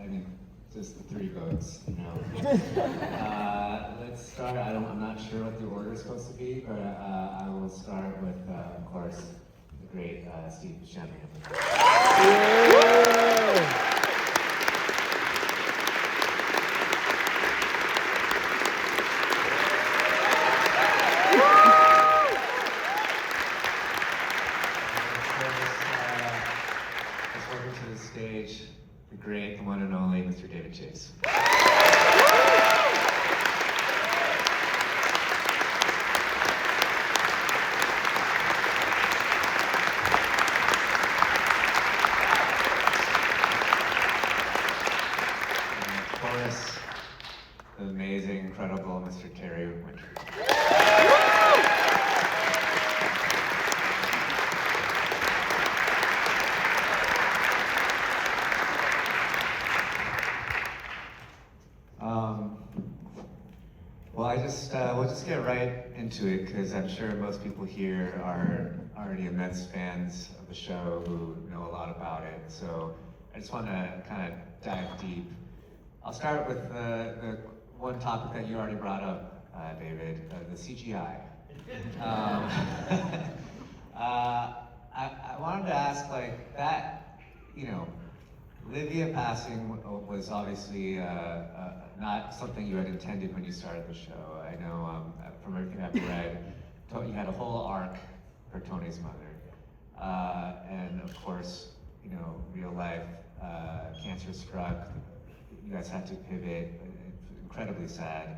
think just the 3 votes, you know. Let's start, I'm not sure what the order is supposed to be, but I will start with, of course, the great Steve Buscemi. Stage, the great, the one and only Mr. David Chase. And of course, the amazing, incredible Mr. Terry Winter. Well, we'll just get right into it because I'm sure most people here are already immense fans of the show who know a lot about it. So I just want to kind of dive deep. I'll start with the one topic that you already brought up, David, the CGI. I wanted to ask, like, that, you know, Livia passing was obviously not something you had intended when you started the show. I know from everything I've read, you had a whole arc for Tony's mother. And of course, you know, real life, cancer struck, you guys had to pivot, incredibly sad.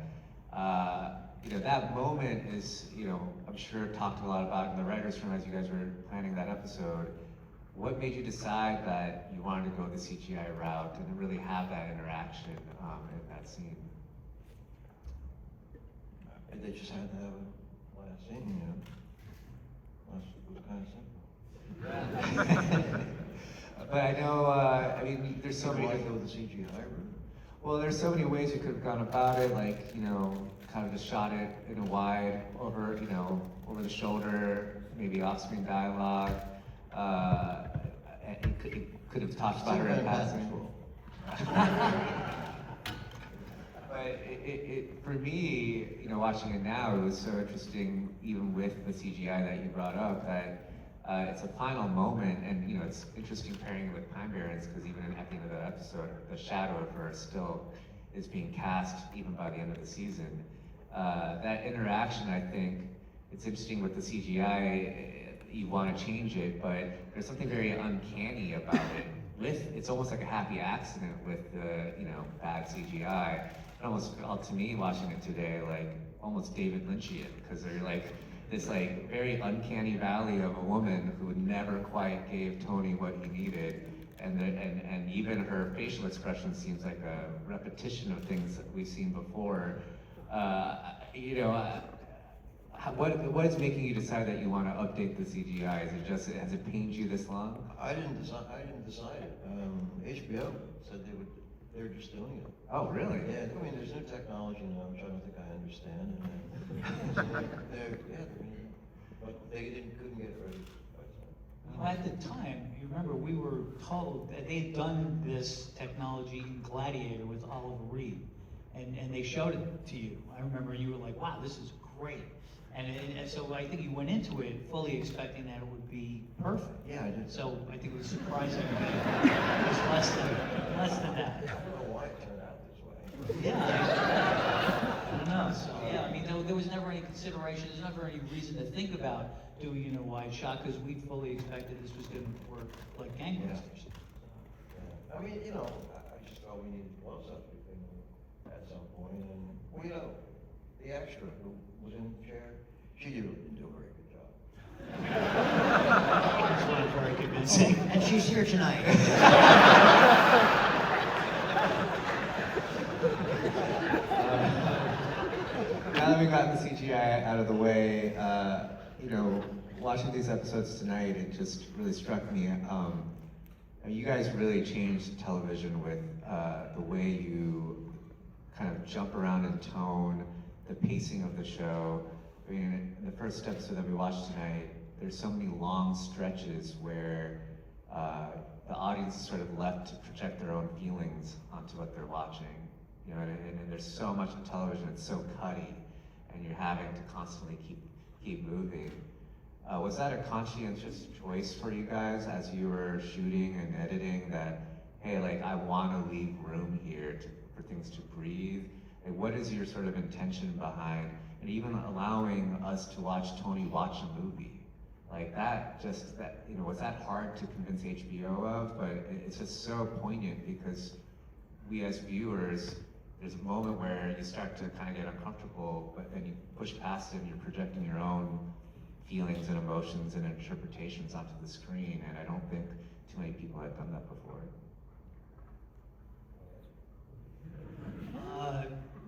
You know, that moment is, you know, I'm sure talked a lot about in the writers' room as you guys were planning that episode. What made you decide that you wanted to go the CGI route and really have that interaction in that scene? They just had to have a last scene, you know. It was kind of simple. But I know, I mean, there's so many. Why go the CGI route? Well, there's so many ways you could have gone about it, like, you know, kind of just shot it in a wide, over, you know, over the shoulder, maybe off-screen dialogue. It could have talked about her in passing. But for me, you know, watching it now, it was so interesting, even with the CGI that you brought up, that it's a final moment, and you know, it's interesting pairing it with Barrens, because even at the end of that episode, the shadow of her still is being cast even by the end of the season. That interaction, I think, it's interesting with the CGI. You want to change it, but there's something very uncanny about it. It's almost like a happy accident with the, you know, bad CGI. It almost felt to me watching it today like almost David Lynchian, because they're like this like very uncanny valley of a woman who never quite gave Tony what he needed, and even her facial expression seems like a repetition of things that we've seen before. You know. What is making you decide that you want to update the CGI? Is it just, has it pained you this long? I didn't decide it. HBO said they were just doing it. Oh, really? Yeah, I mean, there's new technology now, which I don't think I understand. But they couldn't get it ready. Well, at the time, you remember, we were told that they'd done this technology in Gladiator with Oliver Reed, and they showed it to you. I remember you were like, wow, this is great. And so I think you went into it fully expecting that it would be perfect. Yeah, I did. So I think it was surprising. It was less than that. I don't know why it turned out this way. Yeah. I don't know. So yeah, I mean, there was never any consideration. There's never any reason to think about doing, you know, wide shot, because we fully expected this was going to work like gangbusters. Yeah. I mean, you know, I just thought we needed close-up at some point, and we know the extra who was in the chair, she didn't do a very good job. It's not very convincing. And she's here tonight. Now that we've gotten the CGI out of the way, you know, watching these episodes tonight, it just really struck me. You guys really changed television with the way you kind of jump around in tone, the pacing of the show. I mean, in the first episode that we watched tonight, there's so many long stretches where, the audience is sort of left to project their own feelings onto what they're watching. You know, and there's so much on television, it's so cutty, and you're having to constantly keep moving. Was that a conscientious choice for you guys as you were shooting and editing that, hey, like I want to leave room here for things to breathe? Like, what is your sort of intention behind, and even allowing us to watch Tony watch a movie? Like that, you know, was that hard to convince HBO of? But it's just so poignant because we as viewers, there's a moment where you start to kind of get uncomfortable, but then you push past it and you're projecting your own feelings and emotions and interpretations onto the screen, and I don't think too many people have done that before.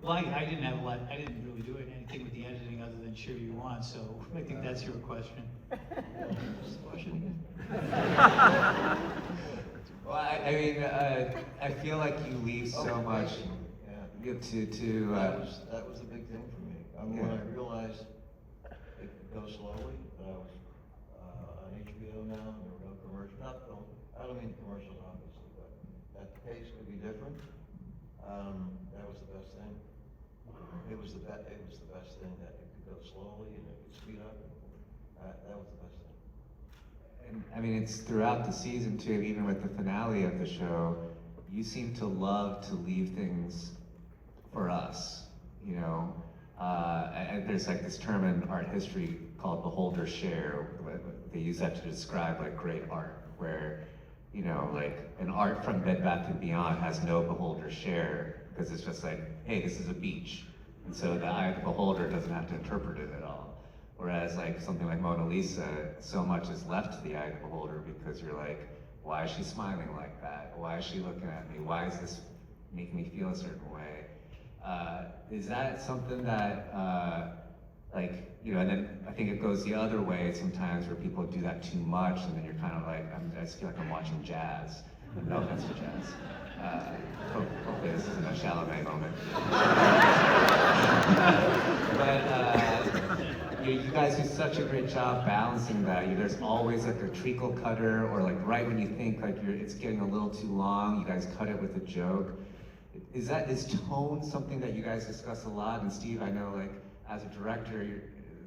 Well, I didn't have a lot, I didn't really do anything with the editing other than cheer you on, so I think that's your question. What's the question again? Well, I mean, I feel like you leave so much Yeah. That was the big thing for me. I mean, when I realized it could go slowly, that I was on HBO now, and there were no commercials. I don't mean commercials, obviously, but that the pace could be different. That was the best thing. It was the best thing that it could go slowly and it could speed up. That was the best thing. And I mean, it's throughout the season too, even with the finale of the show, you seem to love to leave things for us, you know. And there's like this term in art history called beholder share. They use that to describe like great art, where, you know, like an art from Bed Bath & Beyond has no beholder share because it's just like, hey, this is a beach. And so the eye of the beholder doesn't have to interpret it at all. Whereas like something like Mona Lisa, so much is left to the eye of the beholder because you're like, why is she smiling like that? Why is she looking at me? Why is this making me feel a certain way? Is that something that, like, you know, and then I think it goes the other way sometimes where people do that too much and then you're kind of like, I just feel like I'm watching jazz. No offense to jazz. Hopefully this isn't a Chalamet moment. But you guys do such a great job balancing that. There's always like a treacle cutter, or like right when you think like it's getting a little too long, you guys cut it with a joke. Is tone something that you guys discuss a lot? And Steve, I know like as a director,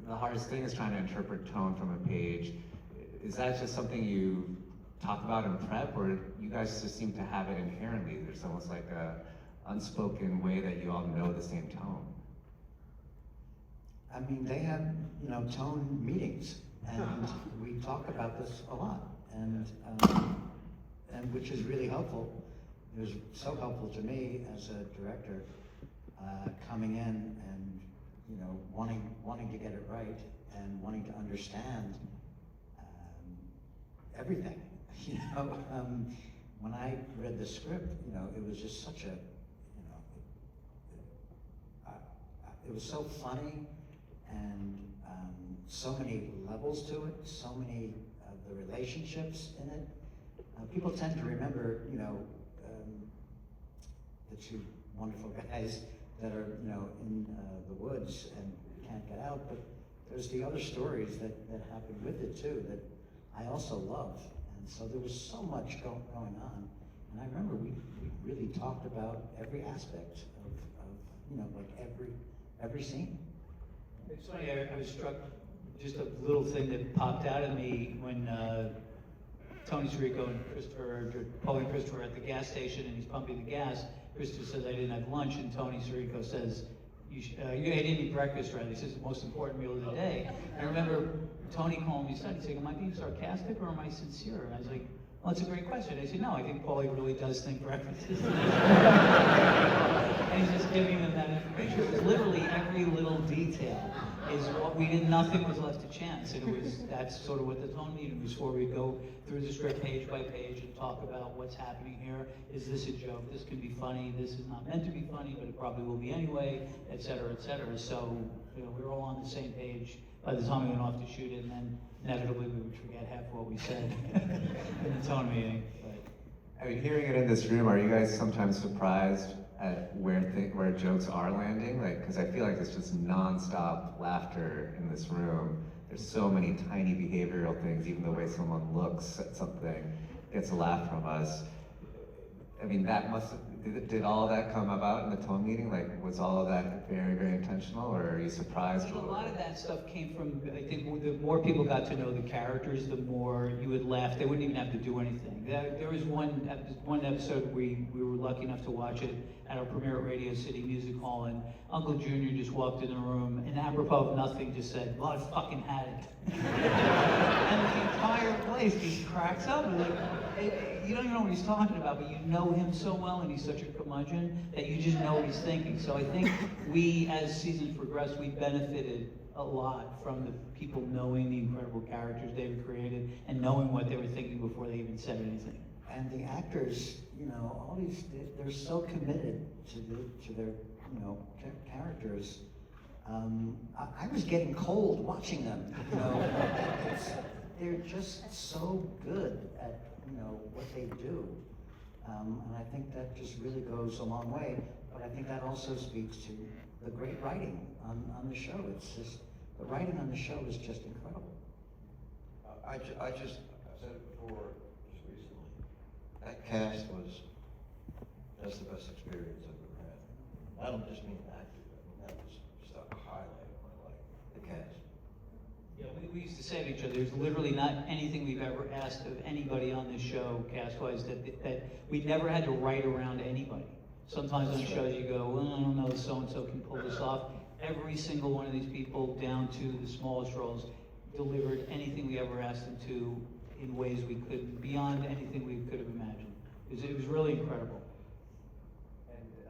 the hardest thing is trying to interpret tone from a page. Is that just something you talk about in prep, or you guys just seem to have it inherently? There's almost like a unspoken way that you all know the same tone. I mean, they have, you know, tone meetings, and we talk about this a lot, and which is really helpful. It was so helpful to me as a director, coming in and, you know, wanting to get it right and wanting to understand everything. You know, when I read the script, you know, it was just such a, you know, it was so funny, and so many levels to it, so many of the relationships in it. People tend to remember, you know, the two wonderful guys that are, you know, in the woods and can't get out, but there's the other stories that happen with it too that I also love. And so there was so much going on. And I remember we really talked about every aspect of you know, like every scene. It's funny, I was struck, just a little thing that popped out at me when Tony Sirico and Paulie and Christopher are at the gas station and he's pumping the gas. Christopher says, I didn't have lunch, and Tony Sirico says, you didn't eat breakfast, right? He says, the most important meal of the day. I remember Tony calling me aside, he's saying, am I being sarcastic or am I sincere? And I was like, well, that's a great question. I said, no, I think Paulie really does think breakfast is and he's just giving them that information. It was literally every little detail is what we did, nothing was left to chance. And that's sort of what the tone meeting was for. We'd go through the script page by page and talk about what's happening here. Is this a joke? This can be funny. This is not meant to be funny, but it probably will be anyway, et cetera, et cetera. So, you know, we were all on the same page by the time we went off to shoot it, and then inevitably we would forget half what we said in the tone meeting. But I mean, hearing it in this room, are you guys sometimes surprised at where jokes are landing? Like, because I feel like it's just nonstop laughter in this room. There's so many tiny behavioral things, even the way someone looks at something. gets a laugh from us. I mean, that must have, did all of that come about in the tone meeting? Like, was all of that very, very intentional, or are you surprised? I think a lot of that stuff came from, I think the more people got to know the characters, the more you would laugh. They wouldn't even have to do anything. There was one episode we were lucky enough to watch it at our premiere at Radio City Music Hall, and Uncle Junior just walked in the room and apropos of nothing just said, "Well, I fucking had it." And the entire place just cracks up. And like, you don't even know what he's talking about, but you know him so well, and he's such a curmudgeon that you just know what he's thinking. So I think we, as seasons progressed, we benefited a lot from the people knowing the incredible characters David created and knowing what they were thinking before they even said anything. And the actors, all these, they're so committed to their, characters. I was getting cold watching them, they're just so good at, what they do. And I think that just really goes a long way, but I think that also speaks to the great writing on the show. It's just, the writing on the show is just incredible. I said it before, just recently, that cast that's the best experience I've ever had. I don't just mean acting, I mean, that was just a highlight of my life, the cast. Yeah, we used to say to each other, there's literally not anything we've ever asked of anybody on this show, cast-wise, that we never had to write around anybody. Sometimes on shows you go, well, I don't know, so-and-so can pull this off. Every single one of these people, down to the smallest roles, delivered anything we ever asked them to in ways we could, beyond anything we could have imagined. It was really incredible.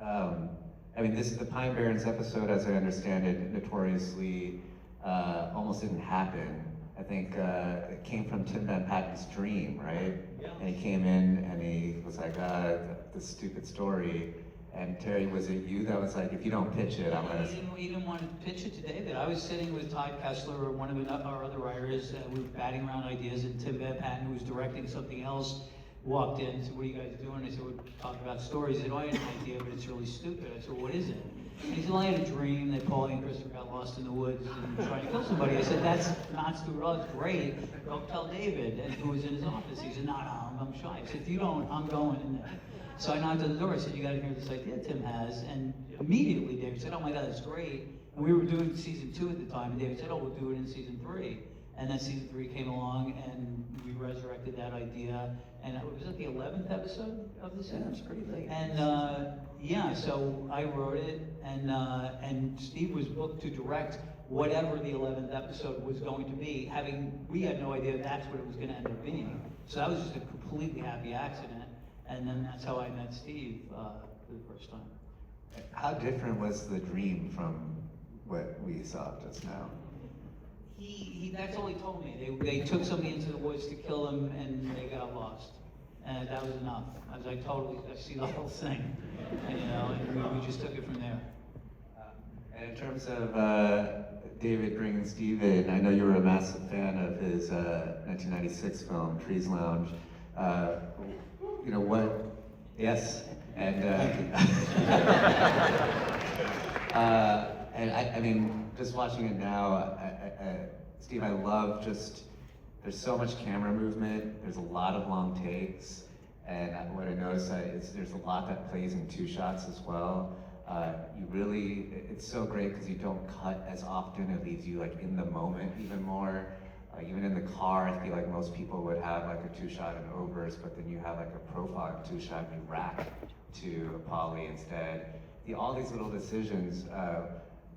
And, I mean, this is the Pine Barrens episode, as I understand it, notoriously almost didn't happen. I think it came from Tim Van Patten's dream, right? Yeah. And he came in and he was like, this stupid story. And Terry, was it you that was like, if you don't pitch it, I'm gonna... He didn't want to pitch it to David. I was sitting with Todd Kessler, or one of our other writers, we were batting around ideas, and Tim Van Patten, who was directing something else, walked in and said, "What are you guys doing?" I said, "We're talking about stories." He said, "Oh, I had an idea, but it's really stupid." I said, "What is it?" And he said, "Well, I had a dream that Paulie and Christopher got lost in the woods and trying to kill somebody." I said, "That's not stupid at all, it's great. Go tell David," and who was in his office. He said, "No, I'm shy." I said, "If you don't, I'm going in there." So I knocked on the door. I said, "You got to hear this idea Tim has." And immediately David said, "Oh my God, that's great." And we were doing season 2 at the time, and David said, "Oh, we'll do it in season 3." And then season 3 came along, and we resurrected that idea. And was it the 11th episode of the season? Yeah, it's pretty late. And yeah, so I wrote it, and Steve was booked to direct whatever the 11th episode was going to be. We had no idea that's what it was going to end up being. So that was just a completely happy accident. And then that's how I met Steve for the first time. How different was the dream from what we saw just now? That's all he told me. They took somebody into the woods to kill him, and they got lost. And that was enough. I was like, I see the whole thing. And we just took it from there. And in terms of David bringing Steve in, I know you were a massive fan of his 1996 film, Trees Lounge. What? Yes. And and I mean, just watching it now, Steve, I love there's so much camera movement, there's a lot of long takes, and what I noticed is there's a lot that plays in 2 shots as well. It's so great because you don't cut as often, it leaves you like in the moment even more. Even in the car, I feel like most people would have like a 2-shot and overs, but then you have like a profile 2-shot and you rack to a poly instead. All these little decisions,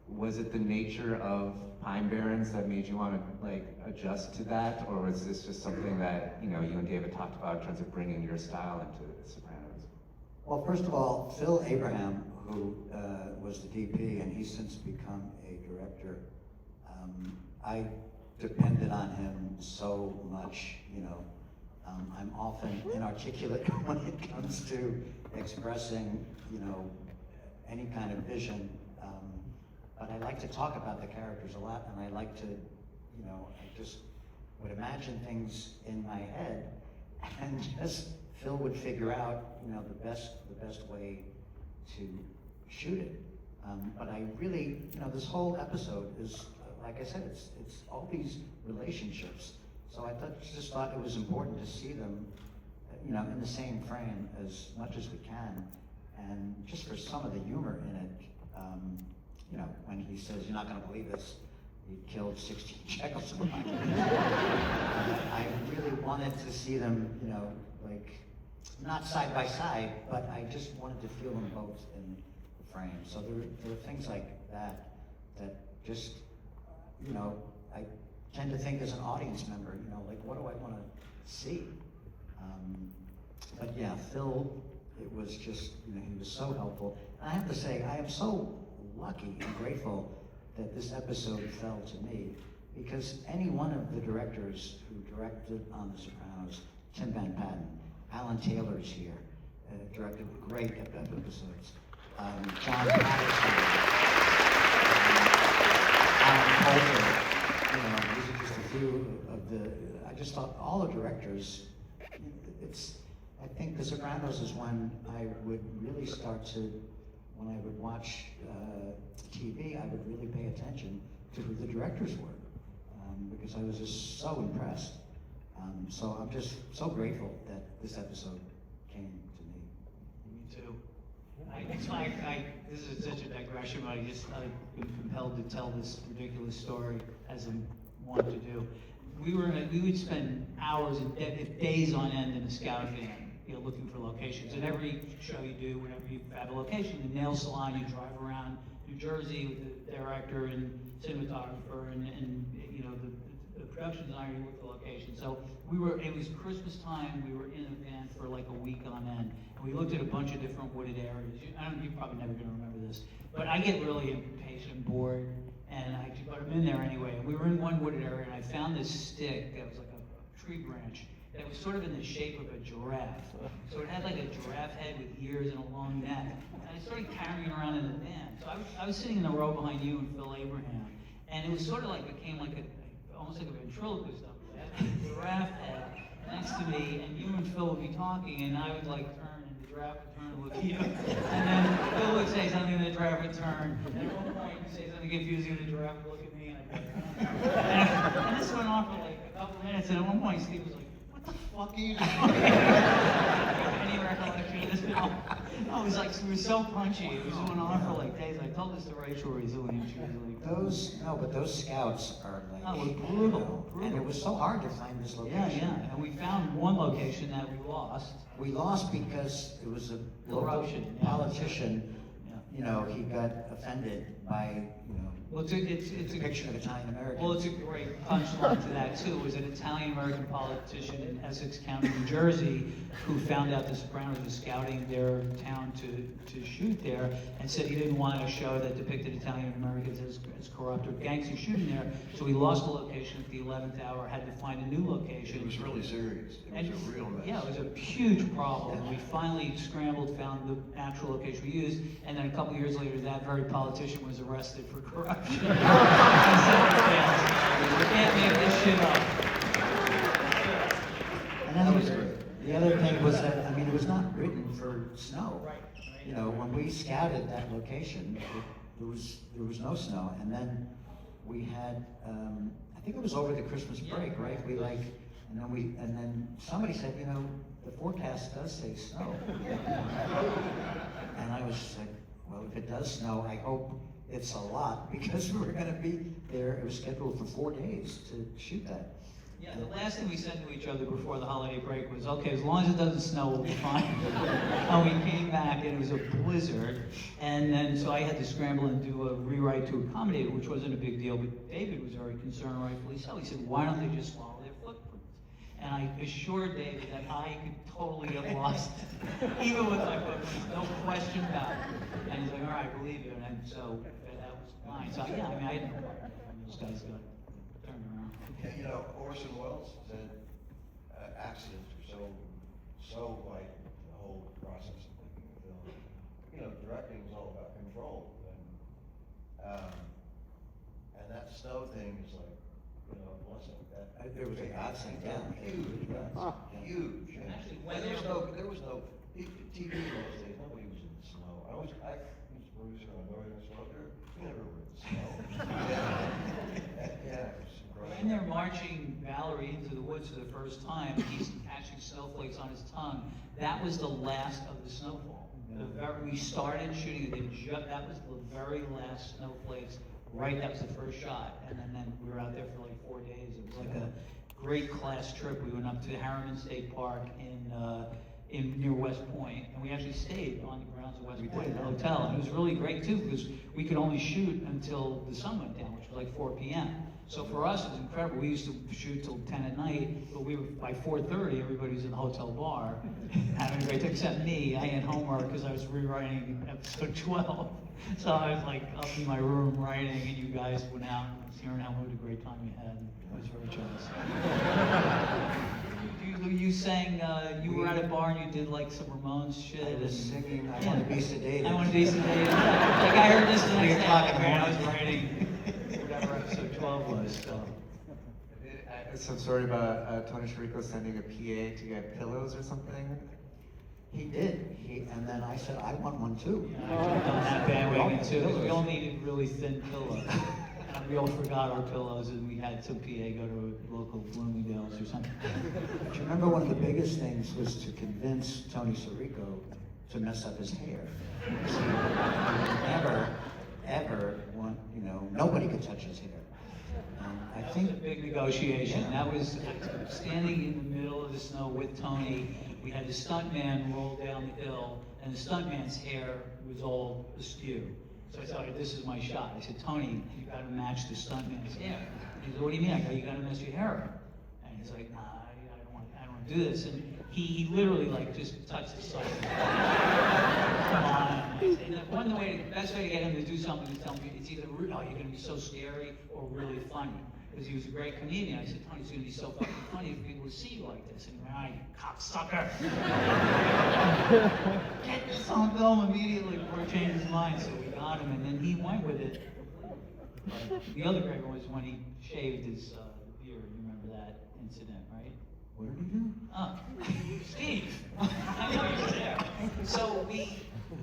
was it the nature of Pine Barrens that made you want to like adjust to that, or was this just something that you and David talked about in terms of bringing your style into Sopranos? Well, first of all, Phil Abraham, who was the DP, and he's since become a director, I depended on him so much, I'm often inarticulate when it comes to expressing, any kind of vision. But I like to talk about the characters a lot, and I like to, I just would imagine things in my head, and just Phil would figure out, the best way to shoot it. But I really, this whole episode is, like I said, it's all these relationships. So I just thought it was important to see them, you know, in the same frame as much as we can, and just for some of the humor in it, you know, when he says, "You're not going to believe this, he killed 16 Czechoslovakians." I really wanted to see them, you know, like, not side by side, but I just wanted to feel them both in the frame. So there were things like that just, you know, I tend to think as an audience member, you know, like, what do I want to see? But yeah, Phil, it was just, you know, he was so helpful. And I have to say, I am so lucky and grateful that this episode fell to me, because any one of the directors who directed on The Sopranos, Tim Van Patten, Alan Taylor's here, directed great episodes. John Patterson, Alan Coulter, you know, these are just a few of the, I just thought all the directors, I think The Sopranos is when I would really start to, when I would watch TV, I would really pay attention to who the directors were, because I was just so impressed. So I'm just so grateful that this episode came to me. Me too. This is such a digression, but I've been compelled to tell this ridiculous story as I want to do. We would spend hours and days on end in a scout van, you know, looking for locations. And every show you do, whenever you have a location, the nail salon, you drive around New Jersey with the director and cinematographer and you know, the production designer, you look at the location. So it was Christmas time, we were in a van for like a week on end. And we looked at a bunch of different wooded areas. You're probably never gonna remember this, but I get really impatient and bored, but I'm in there anyway. And we were in one wooded area, and I found this stick that was like a tree branch that was sort of in the shape of a giraffe. So it had like a giraffe head with ears and a long neck. And I started carrying it around in the van. So I was sitting in the row behind you and Phil Abraham, and it was sort of like, became like almost like a ventriloquist. A giraffe head next to me, and you and Phil would be talking, and I would like turn, and the giraffe would turn and look at you. And then Phil would say something, and the giraffe would turn. And at one point, he'd say something confusing, and the giraffe would look at me, and I'd go, and this went on for like a couple minutes, and at one point, Steve was like, "What the fuck are you doing?" Any recollection of this film? No, it was like, we were so punchy. It was going on for like days. I told this to Rachel recently, and she was like, But those scouts are like, oh, it was brutal. And it was so hard to find this location. Yeah. And we found one location that we lost. We lost because it was a Corruption, local politician. You know, he got offended by, you know, Well, it's a depiction of Italian Americans. Well, it's a great punchline to that too. It was an Italian-American politician in Essex County, New Jersey, who found out the Sopranos was scouting their town to shoot there, and said he didn't want a show that depicted Italian-Americans as corrupt or gangsters shooting there. So he lost the location at the 11th hour, had to find a new location. It was really serious. It was a real mess. Yeah, it was a huge problem. We finally scrambled, found the actual location we used, and then a couple years later, that very politician was arrested for corruption. You can't make this shit up. And then the other thing was that, I mean, it was not written for snow. Right. You know, when we scouted that location, there was no snow, and then we had, I think it was over the Christmas break, right? And then somebody said, you know, the forecast does say snow. And I was just like, well, if it does snow, I hope it's a lot, because we were going to be there. It was scheduled for 4 days to shoot that. Yeah, the last thing we said to each other before the holiday break was, okay, as long as it doesn't snow, we'll be fine. And we came back, and it was a blizzard, and then so I had to scramble and do a rewrite to accommodate it, which wasn't a big deal, but David was very concerned, rightfully so. He said, why don't they just follow their footprints? And I assured David that I could totally get lost, even with my footprints, no question about it. And he's like, all right, I believe you, and so that was fine. So yeah, I mean, I had no problem. Those guys got turned around. Yeah, you know, Orson Welles said accidents are so vital to the whole process of making a film. You know, directing is all about control, and that snow thing is like, you know, a blessing. There was a godsend, yeah. Huge. And Actually, there was no TV in those days. Nobody was in the snow. I was a producer on Northern Snow. We never were in the snow. Yeah, it was When they're marching Valerie into the woods for the first time, he's actually the snowflakes on his tongue. That was the last of the snowfall. We started shooting it, that was the very last snowflakes, right, that was the first shot. And then we were out there for like 4 days. It was like a great class trip. We went up to Harriman State Park in near West Point, and we actually stayed on the grounds of West Point in the hotel. And it was really great too, because we could only shoot until the sun went down, which was like 4 p.m. So for us, it was incredible. We used to shoot till 10 at night, but we were, by 4:30, everybody was in the hotel bar having a great time, except me. I had homework because I was rewriting episode 12. So I was like up in my room writing, and you guys went out and was hearing what a great time you had. I was very jealous. You sang, you were at a bar and you did like some Ramones shit. I was singing, I Want to Be Sedated. I Want to Be Sedated. Like I heard this the next day I was writing whatever episode 12 was. Some story about Tony Sirico sending a PA to get pillows or something. He did, and then I said, I want one too. Yeah, I jumped on that bandwagon too, because we all needed really thin pillows. And we all forgot our pillows, and we had some PA go to a local Bloomingdale's or something. But you remember one of the biggest things was to convince Tony Sirico to mess up his hair. Ever want, nobody could touch his hair. I That think was a big negotiation. That was standing in the middle of the snow with Tony. We had the stuntman roll down the hill, and the stuntman's hair was all askew. So I thought, this is my shot. I said, Tony, you got to match the stuntman's hair. He said, what do you mean? I go, you got to mess your hair up. And he's like, nah, I don't want to do this. And he literally like just touched the side. Come on. And the best way to get him to do something is tell me it's either you're going to be so scary or really funny. Because he was a great comedian. I said, Tony, it's going to be so fucking funny if people would see you like this. And he went, you cocksucker. Get this on film immediately before he changed his mind. So we got him, and then he went with it. The other great one was when he shaved his beard. You remember that incident, right? what did he do? Oh, Steve, I know you were there. So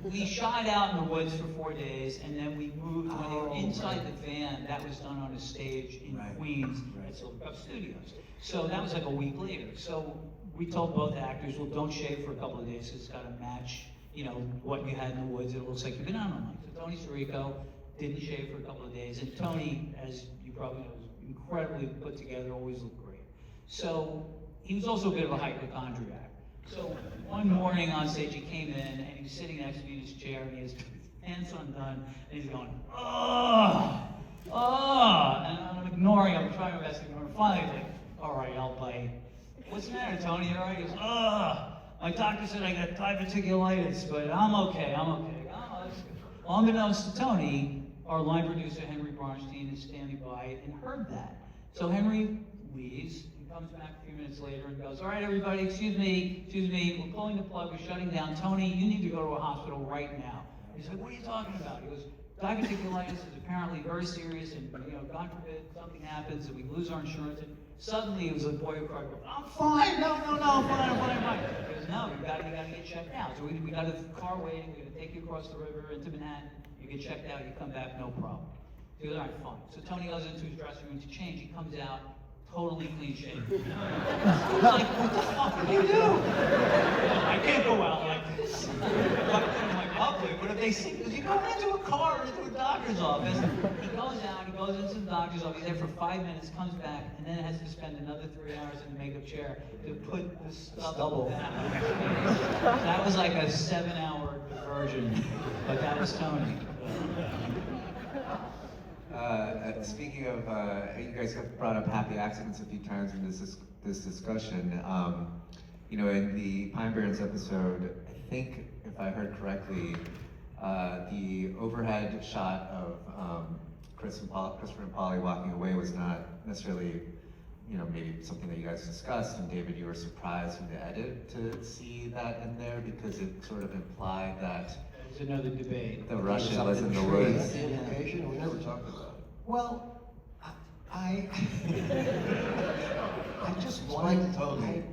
we shot out in the woods for 4 days, and then we moved when they were inside the van. That was done on a stage in Queens at Silvercup Studios. So that was like a week later. So we told both actors, well, don't shave for a couple of days. It's got to match, what you had in the woods. It looks like you've been out all night. So Tony Sirico didn't shave for a couple of days, and Tony, as you probably know, was incredibly put together, always looked great. So he was also a bit of a hypochondriac. So one morning on stage, he came in and he was sitting next to me in his chair, and he has his pants undone, and he's going, oh, and I'm ignoring him, I'm trying my best to ignore him. Finally, he's like, all right, I'll bite. What's the matter, Tony? All right? He goes, my doctor said I got diverticulitis, but I'm okay. Oh, that's good. Well, unbeknownst to Tony, our line producer, Henry Bronstein, is standing by and heard that. So Henry leaves. Comes back a few minutes later and goes, all right, everybody, excuse me, we're pulling the plug, we're shutting down. Tony, you need to go to a hospital right now. He's like, what are you talking about? He goes, diverticulitis is apparently very serious, and God forbid something happens and we lose our insurance. And suddenly it was a boy who cried, I'm fine, no, I'm fine. He goes, no, you gotta get checked out. So we got a car waiting, we're gonna take you across the river into Manhattan, you get checked out, you come back, no problem. He goes, all right, fine. So Tony goes into his dressing room to change, he comes out, totally clean shaven. He's like, what the fuck did you do? I can't go out like this. I'm in my public. What if they see? Because you go into a car, into a doctor's office. He goes out, he goes into the doctor's office, he's there for 5 minutes, comes back, and then has to spend another 3 hours in the makeup chair to put the stuff up that. That was like a 7-hour diversion, but that was Tony. Speaking of, you guys have brought up happy accidents a few times in this discussion. In the Pine Barrens episode, I think, if I heard correctly, the overhead shot of Christopher and Polly walking away was not necessarily, maybe something that you guys discussed. And David, you were surprised in the edit to see that in there because it sort of implied that there's another debate. The Russian was in the woods. Is that the implication? We never talked about it. Well, I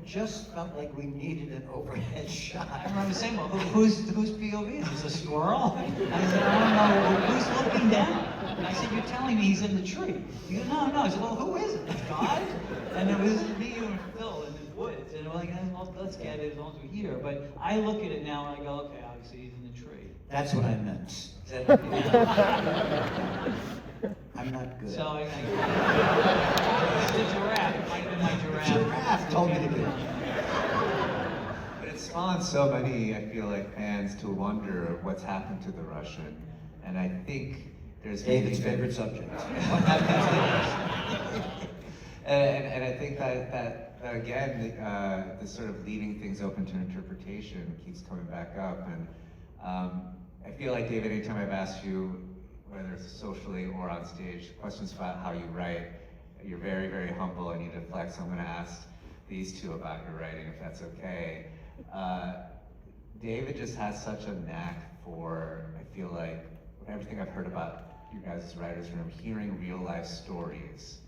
just felt like we needed an overhead shot. I remember saying, well, whose POV is this? A squirrel? I said, I don't know, who's looking down? And I said, you're telling me he's in the tree. He goes, no. I said, well, who is it? God? And it was me, you, and Phil in the woods. And And we're like, well, let's get it as long as we're here. But I look at it now and I go, okay, obviously he's in the tree. That's what I meant. I'm not good. So it's the giraffe. It might have been my giraffe. Giraffe told me to do it. But it spawned so many, I feel like, fans to wonder what's happened to the Russian. And I think there's David's favorite subject. and I think that again, the sort of leaving things open to interpretation keeps coming back up. And I feel like, David, anytime I've asked you, whether it's socially or on stage, questions about how you write, you're very, very humble and you deflect. So I'm going to ask these two about your writing, if that's okay. David just has such a knack for, I feel like, everything I've heard about you guys' writers' room, hearing real life stories,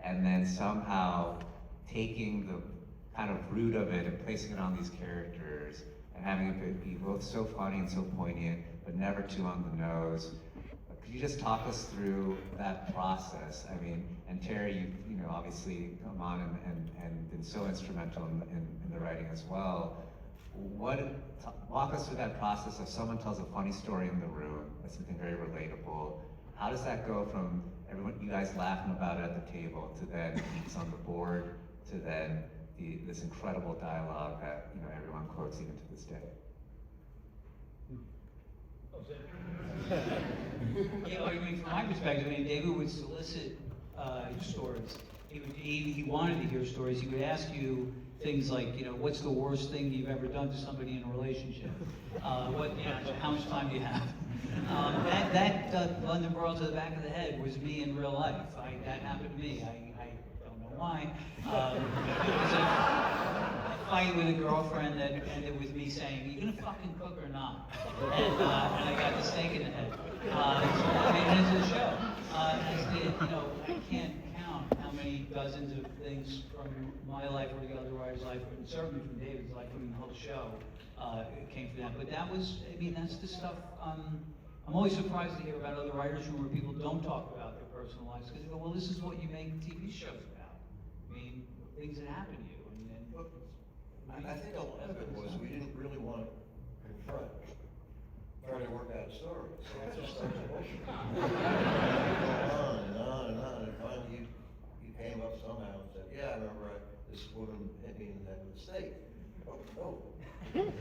and then somehow taking the kind of root of it and placing it on these characters, and having it be both so funny and so poignant, but never too on the nose. Could you just talk us through that process? I mean, and Terry, you know, obviously come on and been so instrumental in the writing as well. Walk us through that process of someone tells a funny story in the room, that's something very relatable. How does that go from everyone, you guys laughing about it at the table, to then it's on the board, to then this incredible dialogue that, you know, everyone quotes even to this day? Yeah, I mean, from my perspective, I mean, David would solicit stories. He wanted to hear stories. He would ask you things like, you know, what's the worst thing you've ever done to somebody in a relationship? How much time do you have? That London Brawl to the back of the head was me in real life. That happened to me. I don't know why. It was a fight with a girlfriend that ended with me saying, "Are you gonna fucking cook or not?" And I got the steak in the head. So I made it into the show. You know, I can't count how many dozens of things from my life or the other writer's life, and certainly from David's life, I mean, the whole show came from that. But that was, I mean, that's the stuff. I'm always surprised to hear about other writers' room where people don't talk about their personal lives, because they go, well, this is what you make TV shows about. I mean, things that happen to you. I think a lot of it was we didn't really want to confront, try to work out a story. So it just started pushing. On and on and on, and finally you came up somehow and said, yeah, I remember this woman hit me in the head with a steak. Oh. You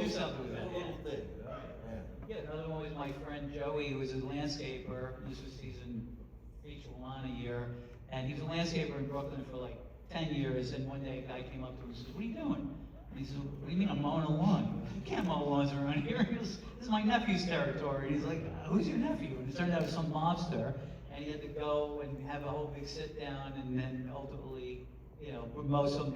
do something with that, A little thing, Yeah, another one was my friend Joey, who was a landscaper. This was season each one a year, and he was a landscaper in Brooklyn for like 10 years. And one day a guy came up to him and says, "What are you doing?" And he said, "What do you mean I'm mowing a lawn? You can't mow lawns around here." He goes, "This is my nephew's territory." And he's like, "Who's your nephew?" And it turned out it was some mobster, and he had to go and have a whole big sit down, and then ultimately, you know,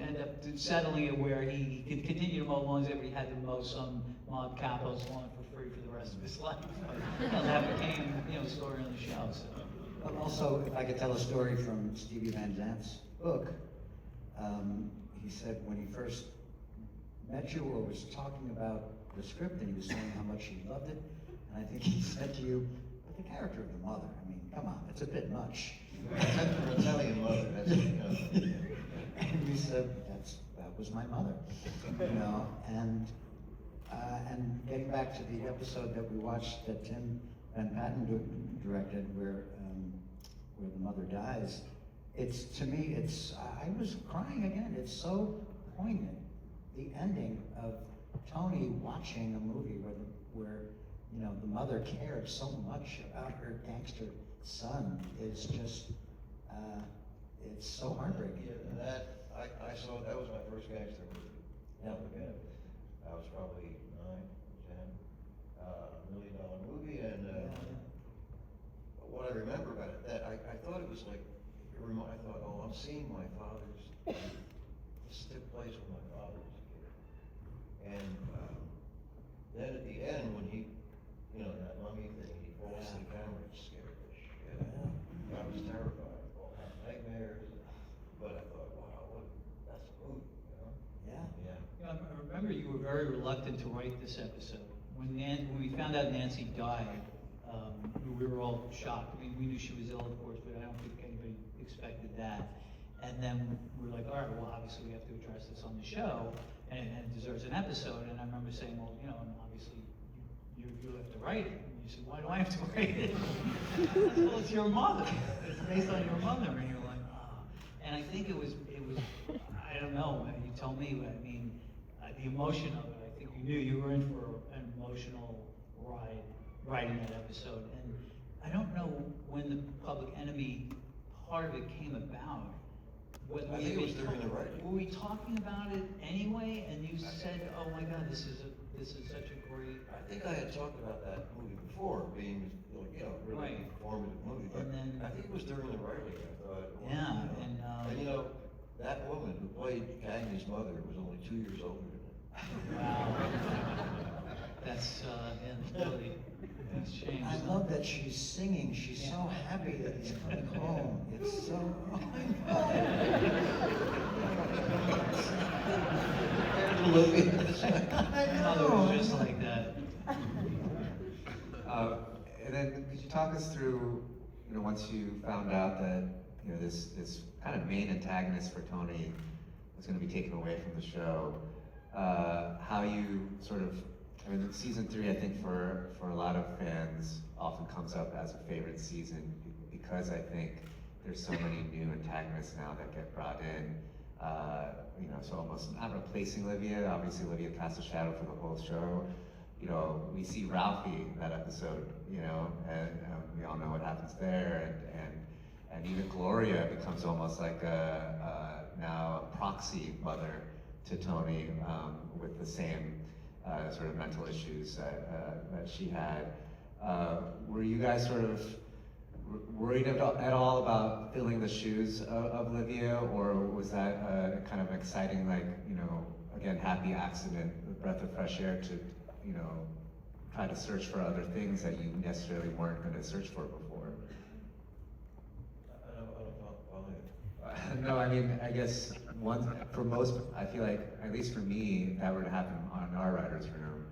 end up settling it where he could continue to mow lawns, but he had to mow some mob capo's lawn for free for the rest of his life. But that became, you know, a story on the show. So. But also, if I could tell a story from Stevie Van Zant's book, he said when he first met you or was talking about the script, and he was saying how much he loved it, and I think he said to you, "But the character of the mother, I mean, come on, it's a bit much." Except for Italian mother, that's, you know. And we said, that was my mother, you know, and getting back to the episode that we watched that Tim Van Patten directed, where the mother dies, to me, I was crying again. It's so poignant. The ending of Tony watching a movie where you know, the mother cared so much about her gangster son is just, it's so heartbreaking. Yeah, and I saw, that was my first gangster movie. Now again, I was probably 9, 10, $1 million movie, and what I remember about it, that I thought it was like, I thought, oh, I'm seeing my father's, this took place when my father was a kid. And then at the end, when he, you know, that mummy thing, he falls to the camera, it scared the shit out of me. I was terrified, all had nightmares, but I thought, wow, that's a movie, you know? Yeah. Yeah, I remember you were very reluctant to write this episode. When we found out Nancy died, we were all shocked. I mean, we knew she was ill, of course, but I don't think anybody expected that. And then we were like, all right, well, obviously we have to address this on the show, and it deserves an episode. And I remember saying, well, you know, and obviously you have to write it. And you said, why do I have to write it? Well, it's your mother. It's based on your mother. And you're like, oh. And I think it was, I don't know, you tell me, but I mean, the emotion of it, I think you knew you were in for an emotional ride writing that episode. And I don't know when the Public Enemy part of it came about. I think it was during the writing. Were we talking about it anyway? And you said, "Oh my God, this is such a great." I think I had talked about that movie before being, you know, really Right. informative movie, but And then- I think it was during the writing. I thought. Yeah, you know, and, you know, that woman who played Cagney's mother was only 2 years older than him. Wow. That's yeah, really it's changed. I love that she's singing. She's so happy that he's coming home. It's so. Oh my God. My mother was just like that. And then could you talk us through, you know, once you found out that, you know, this kind of main antagonist for Tony was going to be taken away from the show, how you sort of, I mean, season 3, I think for a lot of fans often comes up as a favorite season because I think there's so many new antagonists now that get brought in. You know, so almost not replacing Olivia. Obviously, Olivia casts a shadow for the whole show. You know, we see Ralphie in that episode. You know, and we all know what happens there. And even Gloria becomes almost like now a proxy mother to Tony with the same sort of mental issues that she had. Were you guys sort of worried at all about filling the shoes of Olivia, or was that kind of exciting, like, you know, again, happy accident, a breath of fresh air to, you know, try to search for other things that you necessarily weren't going to search for before? I don't follow you. No, I mean, I guess for most, I feel like, at least for me, if that were to happen on our writer's room,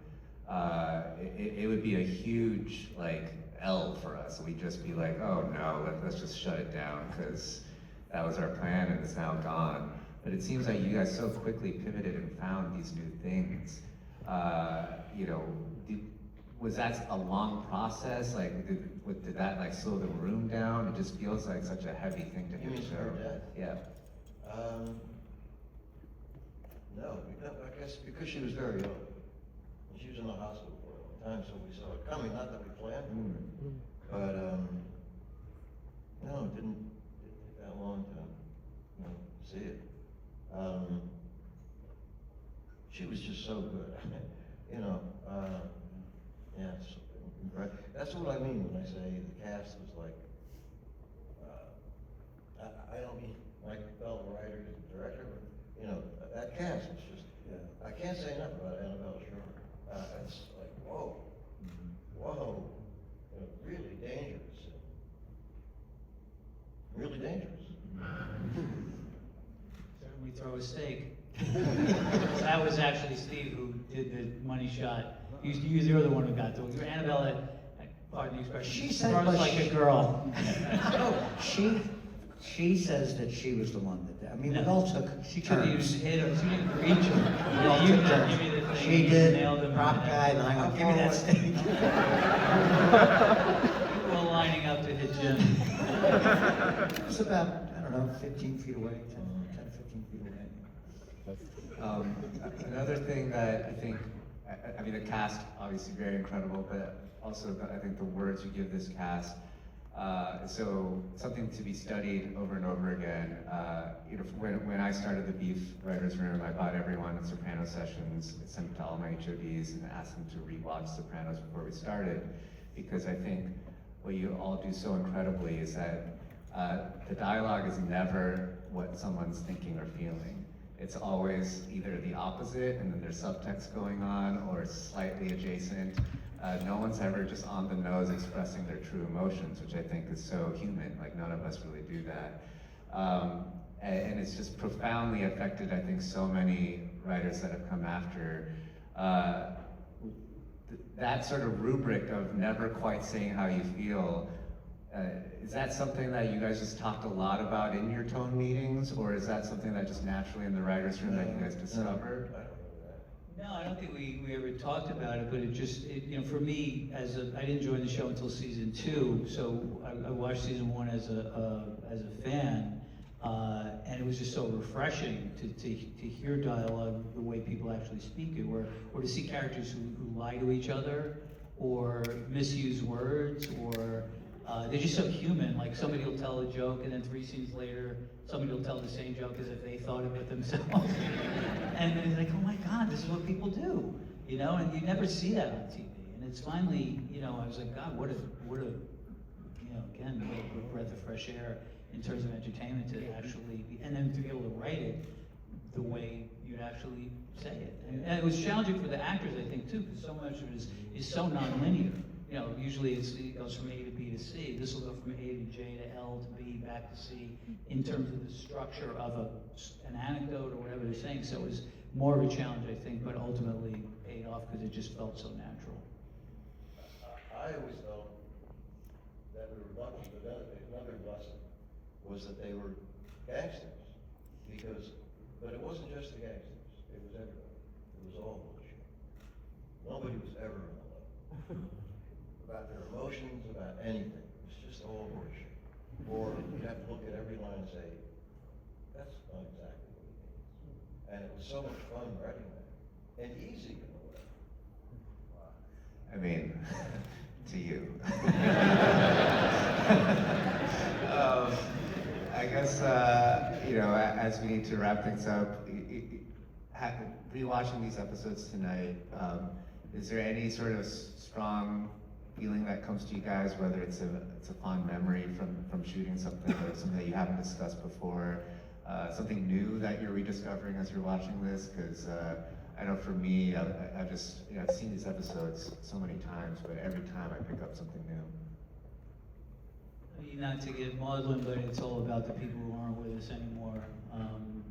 it would be a huge, like, L for us. We'd just be like, oh no, let's just shut it down because that was our plan and it's now gone. But it seems like you guys so quickly pivoted and found these new things. You know, was that a long process? Like, did that like slow the room down? It just feels like such a heavy thing to You mean show. her death? Yeah. No, I guess because she was very ill. She was in the hospital for a long time, so we saw it coming, not that we planned for it. But, no, it didn't take that long to, you know, see it. She was just so good, you know, yeah, so, that's what I mean when I say the cast was like, I don't mean like fellow writers and director, but, you know, that cast was just, I can't say enough about Annabelle Shore. It's like, whoa, whoa, you know, really dangerous. Really dangerous. Certainly throw a steak. That was actually Steve who did the money shot. You're the one who got to it. Annabelle, pardon the expression, She said, runs but like a girl. No, she says that she was the one that did. I mean, we all took She could have turns. hit her. She didn't reach her. We all You took turns. give me the thing. She you did, nailed him. prop guy, and I went, give me that steak. We were all lining up to hit Jim. It was about, I don't know, 15 feet away, 10, 15 feet away. Another thing that I think, I mean, the cast obviously very incredible, but also I think the words you give this cast, so something to be studied over and over again. You know, when I started the Beef Writers Room, I bought everyone in Sopranos sessions, sent them to all my HODs, and asked them to rewatch Sopranos before we started, because I think what you all do so incredibly is that the dialogue is never what someone's thinking or feeling. It's always either the opposite, and then there's subtext going on, or slightly adjacent. No one's ever just on the nose expressing their true emotions, which I think is so human. Like, none of us really do that. And it's just profoundly affected, I think, so many writers that have come after. That sort of rubric of never quite saying how you feel, is that something that you guys just talked a lot about in your tone meetings, or is that something that just naturally in the writers' room that you guys discovered? I don't know that. No, I don't think we ever talked about it, but it just, you know, for me, I didn't join the show until season 2, so I watched season 1 as a fan, and it was just so refreshing to hear dialogue the way people actually speak it, or to see characters who lie to each other, or misuse words, or they're just so human. Like somebody will tell a joke, and then 3 scenes later, somebody will tell the same joke as if they thought of it themselves. And then it's like, oh my God, this is what people do, you know? And you never see that on TV. And it's finally, you know, I was like, God, what a, you know, again, what a breath of fresh air in terms of entertainment to actually be, and then to be able to write it the way you'd actually say it. And it was challenging for the actors, I think, too, because so much of it is so non-linear. You know, usually it goes from A to B to C. This will go from A to J to L to B back to C in terms of the structure of an anecdote or whatever they're saying. So it was more of a challenge, I think, but ultimately paid off because it just felt so natural. I always felt that we were lucky, but another blessing was that they were gangsters. But it wasn't just the gangsters, it was everybody. It was all bullshit. Nobody was ever in love. About their emotions, about anything. It was just all bullshit. Or you'd have to look at every line and say, that's not exactly what he means. And it was so much fun writing that. And easy in a way. I mean, to you. I guess, you know, as we need to wrap things up, rewatching these episodes tonight, is there any sort of strong feeling that comes to you guys, whether it's a fond memory from shooting something, or something that you haven't discussed before, something new that you're rediscovering as you're watching this? Because I know for me, I've just, you know, I've seen these episodes so many times, but every time I pick up something new. I mean, not to get maudlin, but it's all about the people who aren't with us anymore.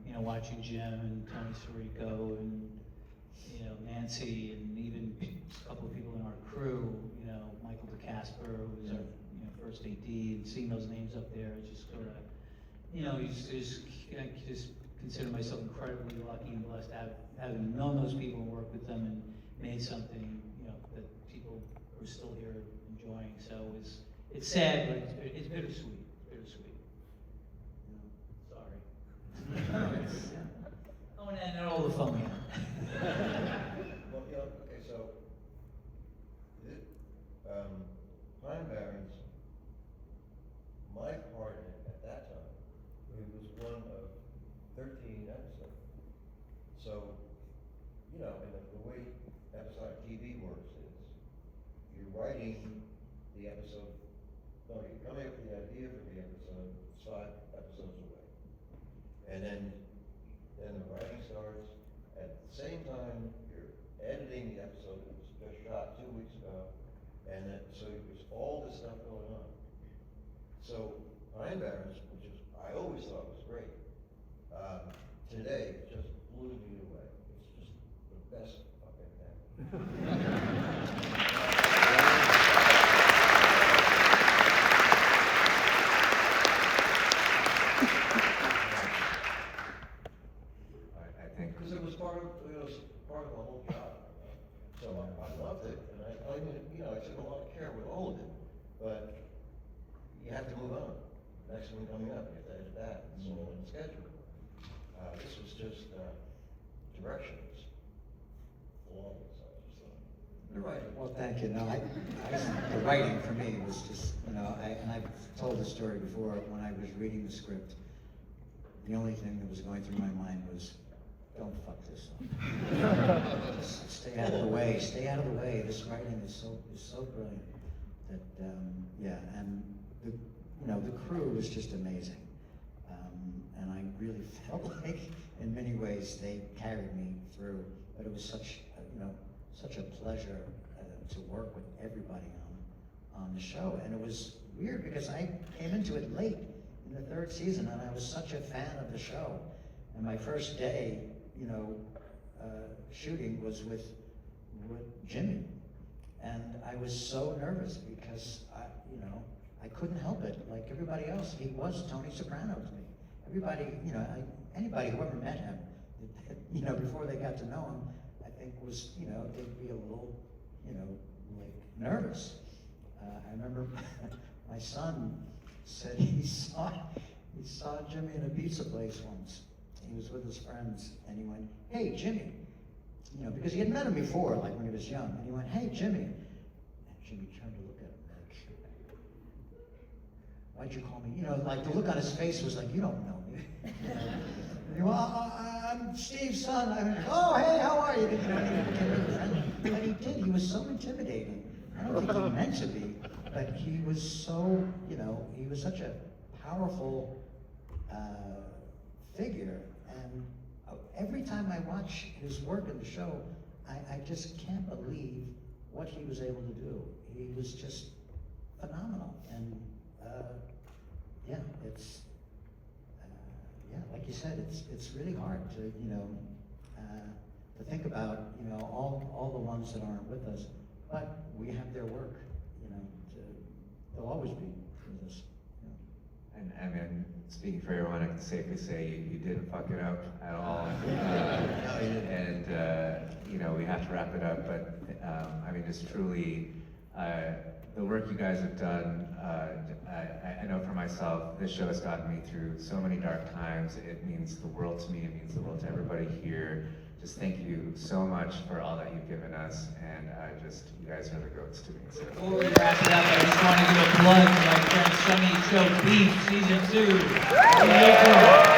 You know, watching Jim and Tony Sirico and, you know, Nancy, and even a couple of people in our crew, you know, Michael DeCasper, who was our, you know, first AD, and seeing those names up there, it's just sort of, you know, I just consider myself incredibly lucky and blessed having known those people and worked with them and made something, you know, that people are still here enjoying. So it's sad, but it's bittersweet. It's bittersweet. Sorry. Oh, and all the fun we had. Well, you know, okay, so, Pine Barrens, my part in it at that time, it was one of 13 episodes. So, you know, and the way episodic TV works is, you're writing the episode, no, you're coming up with the idea for the episode, it's 5 episodes away. And then the writing starts, at the same time, you're editing the episode that was just shot 2 weeks ago, and then, so there's all this stuff going on. So, Pine Barrens, which is, I always thought was great, today, it just blew me away. It's just the best fucking thing. I think. Because it was part of the whole job. So I loved it, and I mean, you know, I took a lot of care with all of it, but you have to move on. Next one coming up, you have to edit that, it's all in the schedule. This was just directions. Flawless, I just thought. You're right. Well, thank you. No, the writing for me was just, you know, and I've told the story before, when I was reading the script, the only thing that was going through my mind was, don't fuck this up. Just stay out of the way. Stay out of the way. This writing is so brilliant that, yeah, and the crew was just amazing. And I really felt like, in many ways, they carried me through. But it was such a pleasure to work with everybody on the show. And it was weird because I came into it late in the 3rd season, and I was such a fan of the show. And my first day, you know, shooting was with Jimmy, and I was so nervous because I couldn't help it. Like everybody else, he was Tony Soprano to me. Everybody, you know, anybody who ever met him, you know, before they got to know him, I think was, you know, they'd be a little, you know, like nervous. I remember my son said he saw Jimmy in a pizza place once. He was with his friends, and he went, "Hey, Jimmy," you know, because he had met him before, like when he was young, and he went, "Hey, Jimmy," and Jimmy turned to look at him like, "Why'd you call me?" You know, like the look on his face was like, "You don't know me." And he went, "I'm Steve's son." I went, "Oh, hey, how are you?" You know, and he became really friendly. But he did. He was so intimidating. I don't think he meant to be, but he was so, you know, he was such a powerful figure. And every time I watch his work in the show, I just can't believe what he was able to do. He was just phenomenal. And yeah, it's yeah, like you said, it's really hard to, you know, to think about, you know, all the ones that aren't with us, but we have their work, you know, they'll always be with us. You know. And I mean, speaking for everyone, I can safely say you didn't fuck it up at all. No, you didn't. And you know, we have to wrap it up, but I mean, just truly, the work you guys have done, I know for myself, this show has gotten me through so many dark times. It means the world to me, it means the world to everybody here. Just thank you so much for all that you've given us, and you guys are the goats to me. So. Before we wrap it up, I just want to give a plug to my friend Sunny Show Beef Season 2.